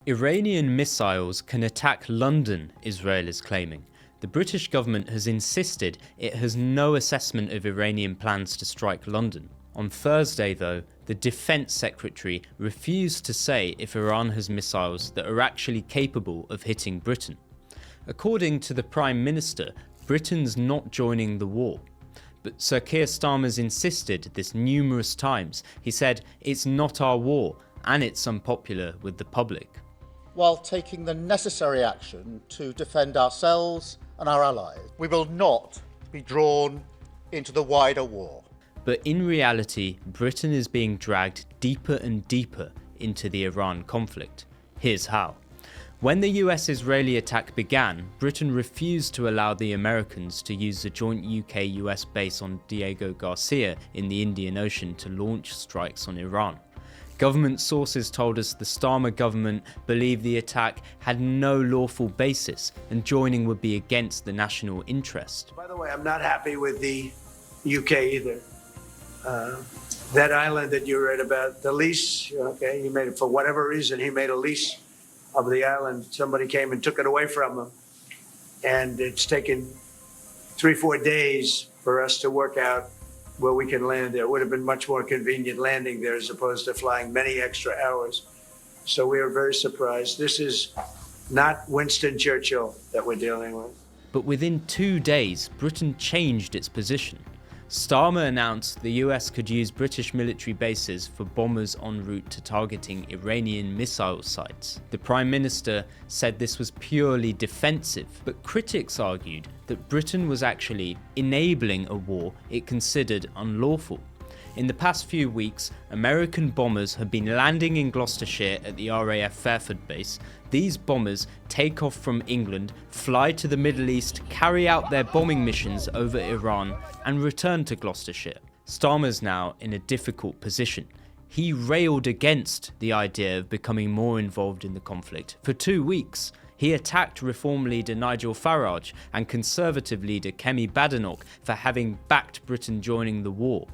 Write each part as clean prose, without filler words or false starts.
Iranian missiles can attack London, Israel is claiming. The British government has insisted it has no assessment of Iranian plans to strike London. On Thursday, though, the Defence Secretary refused to say if Iran has missiles that are actually capable of hitting Britain. According to the Prime Minister, Britain's not joining the war. But Sir Keir Starmer's insisted this numerous times. He said, "It's not our war, and it's unpopular with the public." While taking the necessary action to defend ourselves and our allies, we will not be drawn into the wider war. But in reality, Britain is being dragged deeper and deeper into the Iran conflict. Here's how. When the US-Israeli attack began, Britain refused to allow the Americans to use the joint UK-US base on Diego Garcia in the Indian Ocean to launch strikes on Iran. Government sources told us the Starmer government believed the attack had no lawful basis and joining would be against the national interest. By the way, I'm not happy with the UK either. That island that you read about, the lease, okay, he made it for whatever reason, he made a lease of the island. Somebody came and took it away from him. And it's taken 3-4 days for us to work out where we can land there. It would have been much more convenient landing there as opposed to flying many extra hours. So we are very surprised. This is not Winston Churchill that we're dealing with. But within 2 days, Britain changed its position. Starmer announced the US could use British military bases for bombers en route to targeting Iranian missile sites. The Prime Minister said this was purely defensive, but critics argued that Britain was actually enabling a war it considered unlawful. In the past few weeks, American bombers have been landing in Gloucestershire at the RAF Fairford base. These bombers take off from England, fly to the Middle East, carry out their bombing missions over Iran, and return to Gloucestershire. Starmer's now in a difficult position. He railed against the idea of becoming more involved in the conflict. For 2 weeks, he attacked Reform leader Nigel Farage and Conservative leader Kemi Badenoch for having backed Britain joining the war.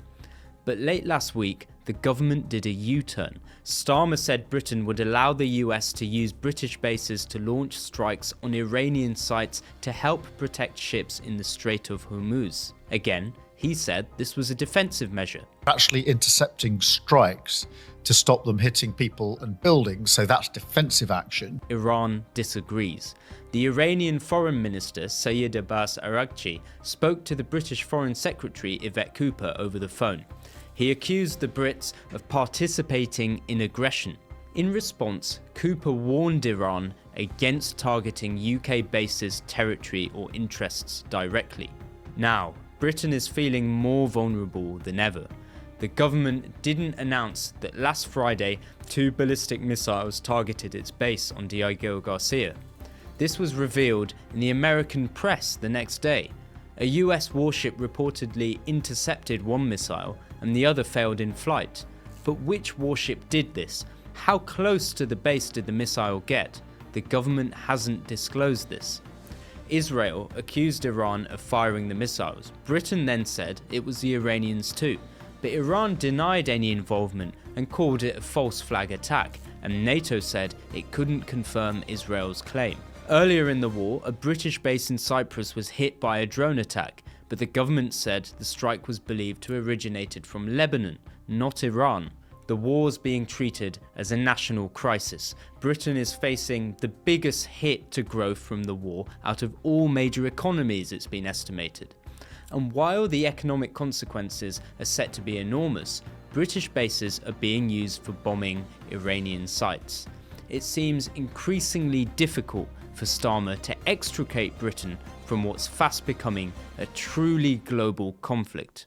But late last week, the government did a U-turn. Starmer said Britain would allow the US to use British bases to launch strikes on Iranian sites to help protect ships in the Strait of Hormuz. Again, he said this was a defensive measure. Actually intercepting strikes to stop them hitting people and buildings, so that's defensive action. Iran disagrees. The Iranian Foreign Minister Sayed Abbas Araghchi spoke to the British Foreign Secretary Yvette Cooper over the phone. He accused the Brits of participating in aggression. In response, Cooper warned Iran against targeting UK bases, territory or interests directly. Now, Britain is feeling more vulnerable than ever. The government didn't announce that last Friday 2 ballistic missiles targeted its base on Diego Garcia. This was revealed in the American press the next day. A US warship reportedly intercepted one missile and the other failed in flight. But which warship did this? How close to the base did the missile get? The government hasn't disclosed this. Israel accused Iran of firing the missiles. Britain then said it was the Iranians too. But Iran denied any involvement and called it a false flag attack, and NATO said it couldn't confirm Israel's claim. Earlier in the war, a British base in Cyprus was hit by a drone attack, but the government said the strike was believed to have originated from Lebanon, not Iran. The war's being treated as a national crisis. Britain is facing the biggest hit to growth from the war out of all major economies, it's been estimated. And while the economic consequences are set to be enormous, British bases are being used for bombing Iranian sites. It seems increasingly difficult for Starmer to extricate Britain from what's fast becoming a truly global conflict.